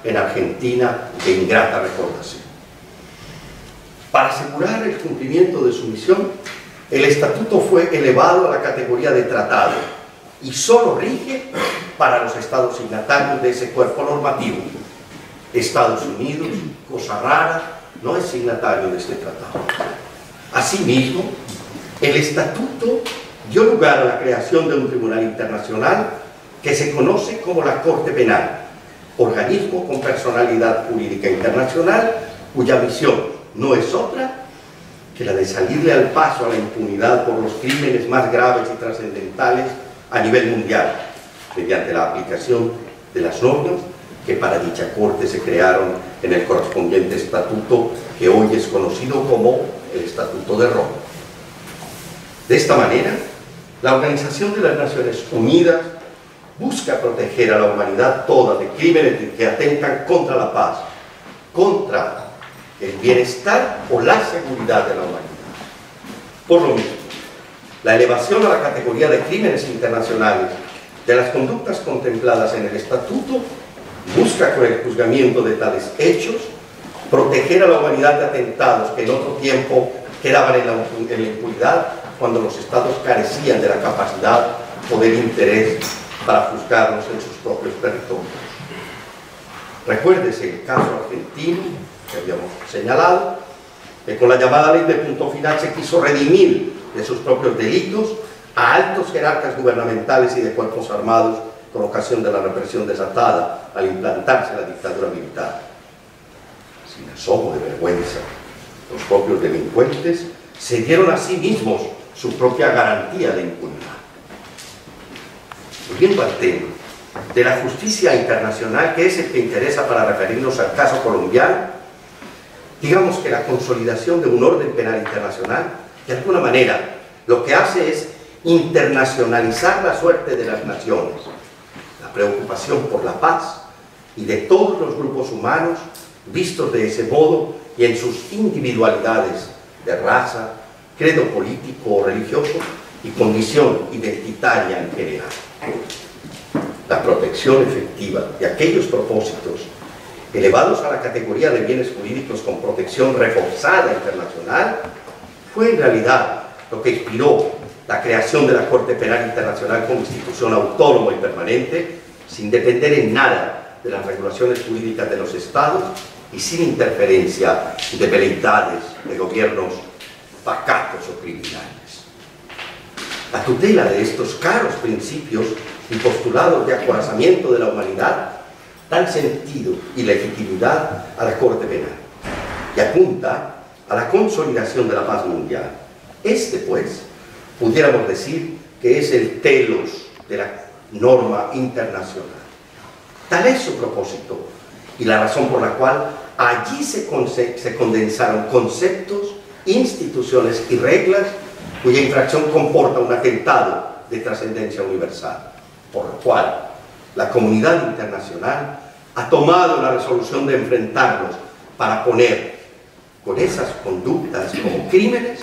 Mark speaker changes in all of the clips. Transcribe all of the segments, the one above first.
Speaker 1: en Argentina de ingrata recordación. Para asegurar el cumplimiento de su misión, el estatuto fue elevado a la categoría de tratado y solo rige para los estados signatarios de ese cuerpo normativo. Estados Unidos, cosa rara, no es signatario de este tratado. Asimismo, el estatuto dio lugar a la creación de un tribunal internacional que se conoce como la Corte Penal, organismo con personalidad jurídica internacional cuya misión no es otra que la de salirle al paso a la impunidad por los crímenes más graves y trascendentales a nivel mundial, mediante la aplicación de las normas que para dicha Corte se crearon en el correspondiente estatuto que hoy es conocido como el Estatuto de Roma. De esta manera, la Organización de las Naciones Unidas busca proteger a la humanidad toda de crímenes que atentan contra la paz, contra el bienestar o la seguridad de la humanidad. Por lo mismo, la elevación a la categoría de crímenes internacionales de las conductas contempladas en el Estatuto busca con el juzgamiento de tales hechos proteger a la humanidad de atentados que en otro tiempo quedaban en la impunidad cuando los estados carecían de la capacidad o del interés para juzgarlos en sus propios territorios. Recuérdese el caso argentino que habíamos señalado, que con la llamada ley de punto final se quiso redimir de sus propios delitos a altos jerarcas gubernamentales y de cuerpos armados con ocasión de la represión desatada al implantarse la dictadura militar. Sin asomo de vergüenza, los propios delincuentes se dieron a sí mismos su propia garantía de impunidad. Volviendo al tema de la justicia internacional, que es el que interesa para referirnos al caso colombiano, digamos que la consolidación de un orden penal internacional, de alguna manera, lo que hace es internacionalizar la suerte de las naciones, la preocupación por la paz y de todos los grupos humanos vistos de ese modo y en sus individualidades de raza, credo político o religioso y condición identitaria en general. La protección efectiva de aquellos propósitos elevados a la categoría de bienes jurídicos con protección reforzada internacional fue en realidad lo que inspiró la creación de la Corte Penal Internacional como institución autónoma y permanente, sin depender en nada de las regulaciones jurídicas de los estados y sin interferencia de veleidades de gobiernos pacatos o criminales. La tutela de estos caros principios y postulados de acorazamiento de la humanidad dan sentido y legitimidad a la Corte Penal y apunta a la consolidación de la paz mundial. Este, pues, pudiéramos decir que es el telos de la norma internacional. Tal es su propósito y la razón por la cual allí se condensaron conceptos, instituciones y reglas cuya infracción comporta un atentado de trascendencia universal, por lo cual la comunidad internacional ha tomado la resolución de enfrentarlos para poner con esas conductas como crímenes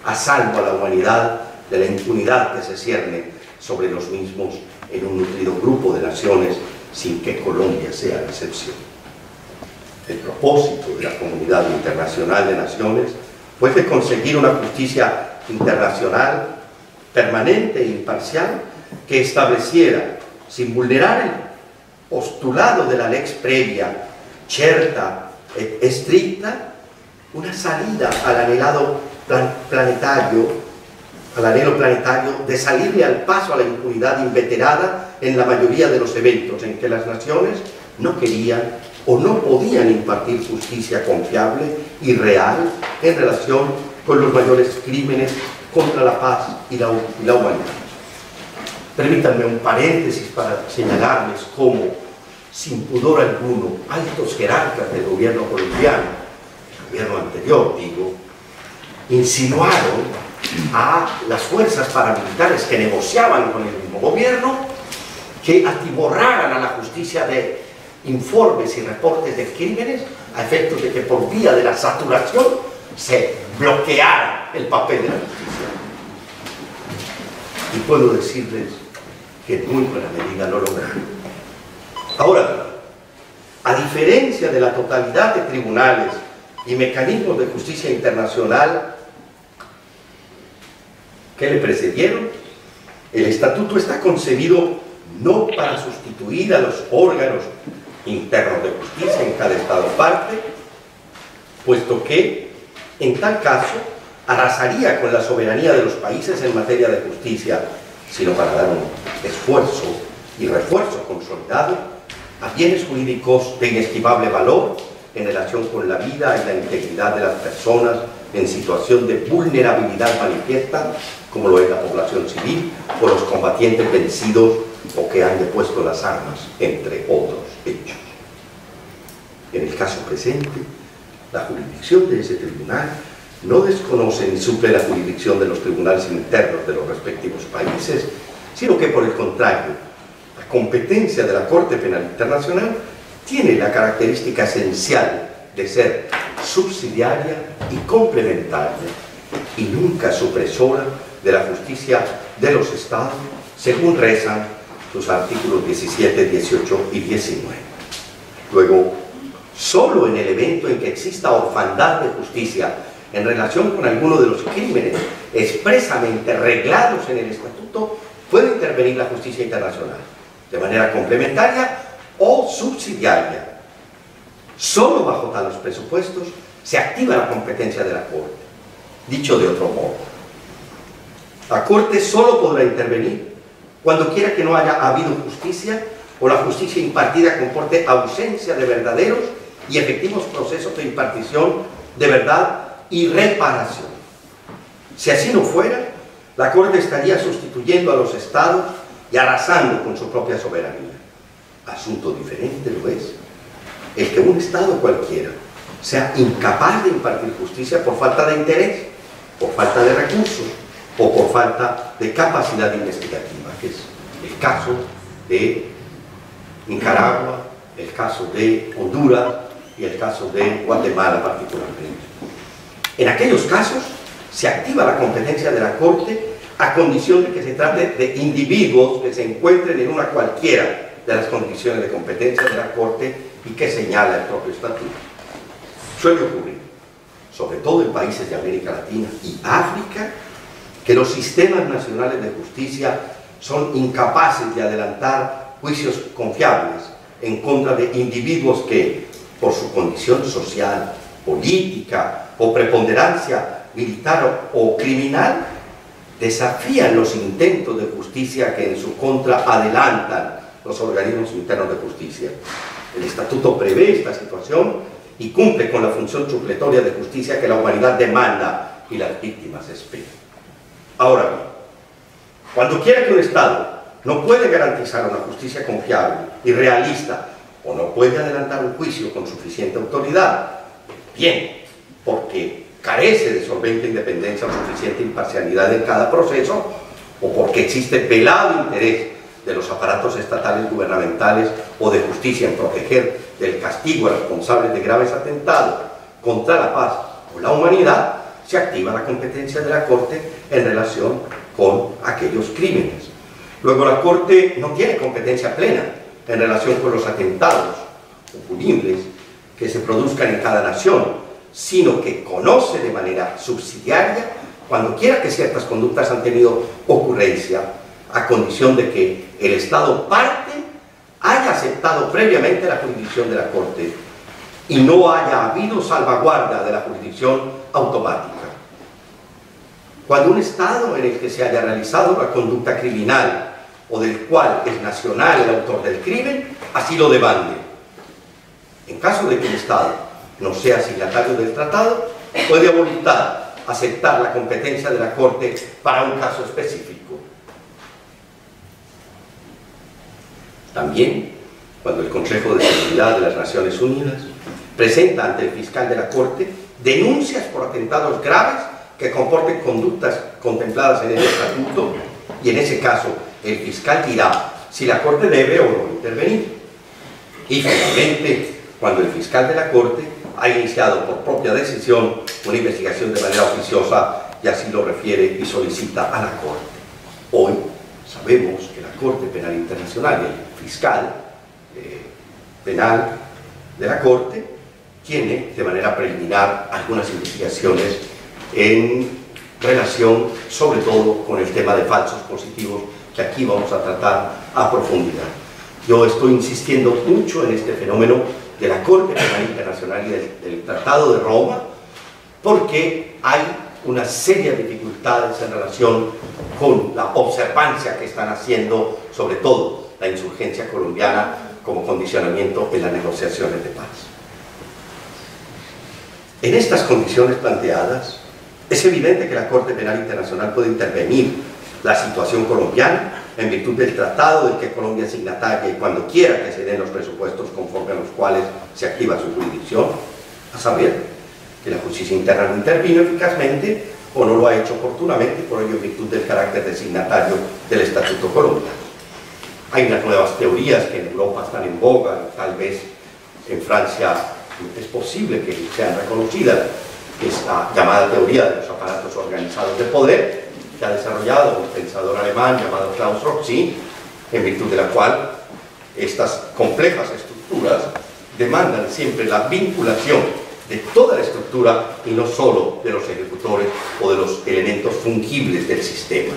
Speaker 1: a salvo a la humanidad de la impunidad que se cierne sobre los mismos en un nutrido grupo de naciones, sin que Colombia sea la excepción. El propósito de la comunidad internacional de naciones fue de conseguir una justicia internacional permanente e imparcial que estableciera, sin vulnerar el postulado de la lex previa, certa et stricta, una salida al anhelo planetario de salirle al paso a la impunidad inveterada en la mayoría de los eventos en que las naciones no querían o no podían impartir justicia confiable y real en relación con los mayores crímenes contra la paz y la humanidad. Permítanme un paréntesis para señalarles cómo, sin pudor alguno, altos jerarcas del gobierno colombiano, el gobierno anterior, digo, insinuaron a las fuerzas paramilitares que negociaban con el mismo gobierno que atiborraran a la justicia de informes y reportes de crímenes a efectos de que por vía de la saturación se bloqueara el papel de la justicia. Y puedo decirles que en muy buena medida lo lograron. Ahora, a diferencia de la totalidad de tribunales y mecanismos de justicia internacional que le precedieron, el estatuto está concebido no para sustituir a los órganos internos de justicia en cada estado parte, puesto que, en tal caso, arrasaría con la soberanía de los países en materia de justicia, sino para dar un esfuerzo y refuerzo consolidado a bienes jurídicos de inestimable valor en relación con la vida y la integridad de las personas en situación de vulnerabilidad manifiesta, como lo es la población civil o los combatientes vencidos o que han depuesto las armas, entre otros hechos. En el caso presente, la jurisdicción de ese tribunal no desconoce ni suple la jurisdicción de los tribunales internos de los respectivos países, sino que, por el contrario, la competencia de la Corte Penal Internacional tiene la característica esencial de ser subsidiaria y complementaria, y nunca supresora de la justicia de los Estados, según rezan sus artículos 17, 18 y 19. Luego, solo en el evento en que exista orfandad de justicia en relación con alguno de los crímenes expresamente reglados en el Estatuto, puede intervenir la justicia internacional, de manera complementaria o subsidiaria. Solo bajo tales presupuestos se activa la competencia de la Corte. Dicho de otro modo, la Corte solo podrá intervenir cuando quiera que no haya habido justicia o la justicia impartida comporte ausencia de verdaderos y efectivos procesos de impartición de verdad y reparación. Si así no fuera, la Corte estaría sustituyendo a los Estados y arrasando con su propia soberanía. Asunto diferente lo es el que un Estado cualquiera sea incapaz de impartir justicia por falta de interés, por falta de recursos o por falta de capacidad investigativa, que es el caso de Nicaragua, el caso de Honduras y el caso de Guatemala particularmente. En aquellos casos se activa la competencia de la Corte a condición de que se trate de individuos que se encuentren en una cualquiera de las condiciones de competencia de la Corte y que señala el propio Estatuto. Suele ocurrir, sobre todo en países de América Latina y África, que los sistemas nacionales de justicia son incapaces de adelantar juicios confiables en contra de individuos que, por su condición social, política o preponderancia militar o criminal, desafían los intentos de justicia que en su contra adelantan los organismos internos de justicia. El Estatuto prevé esta situación y cumple con la función supletoria de justicia que la humanidad demanda y las víctimas esperan. Ahora bien, cuando quiera que un Estado no puede garantizar una justicia confiable y realista o no puede adelantar un juicio con suficiente autoridad, bien, porque carece de solvente independencia o suficiente imparcialidad en cada proceso, o porque existe velado interés de los aparatos estatales gubernamentales o de justicia en proteger del castigo a responsables de graves atentados contra la paz o la humanidad, se activa la competencia de la Corte en relación con aquellos crímenes. Luego, la Corte no tiene competencia plena en relación con los atentados o punibles que se produzcan en cada nación, sino que conoce de manera subsidiaria cuando quiera que ciertas conductas han tenido ocurrencia, a condición de que el Estado parte haya aceptado previamente la jurisdicción de la Corte y no haya habido salvaguarda de la jurisdicción automática. Cuando un Estado en el que se haya realizado una conducta criminal o del cual es nacional el autor del crimen, así lo demande. En caso de que el Estado no sea signatario del tratado, puede a voluntad aceptar la competencia de la Corte para un caso específico. También, cuando el Consejo de Seguridad de las Naciones Unidas presenta ante el fiscal de la Corte denuncias por atentados graves que comporten conductas contempladas en el Estatuto, y en ese caso el fiscal dirá si la Corte debe o no intervenir. Y finalmente, cuando el fiscal de la Corte ha iniciado por propia decisión una investigación de manera oficiosa y así lo refiere y solicita a la Corte. Hoy sabemos que la Corte Penal Internacional y el fiscal penal de la Corte tiene de manera preliminar algunas investigaciones en relación sobre todo con el tema de falsos positivos, que aquí vamos a tratar a profundidad. Yo estoy insistiendo mucho en este fenómeno de la Corte Penal Internacional y del Tratado de Roma, porque hay una serie de dificultades en relación con la observancia que están haciendo, sobre todo la insurgencia colombiana, como condicionamiento en las negociaciones de paz. En estas condiciones planteadas, es evidente que la Corte Penal Internacional puede intervenir la situación colombiana en virtud del tratado del que Colombia es signataria y cuando quiera que se den los presupuestos conforme a los cuales se activa su jurisdicción, a saber que la justicia interna no intervino eficazmente o no lo ha hecho oportunamente, por ello en virtud del carácter de signatario del Estatuto colombiano. Hay unas nuevas teorías que en Europa están en boga, tal vez en Francia es posible que sean reconocidas, esta llamada teoría de los aparatos organizados de poder, que ha desarrollado un pensador alemán llamado Klaus Roxy, en virtud de la cual estas complejas estructuras demandan siempre la vinculación de toda la estructura y no solo de los ejecutores o de los elementos fungibles del sistema.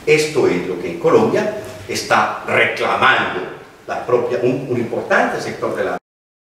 Speaker 1: Esto es lo que en Colombia está reclamando un importante sector de la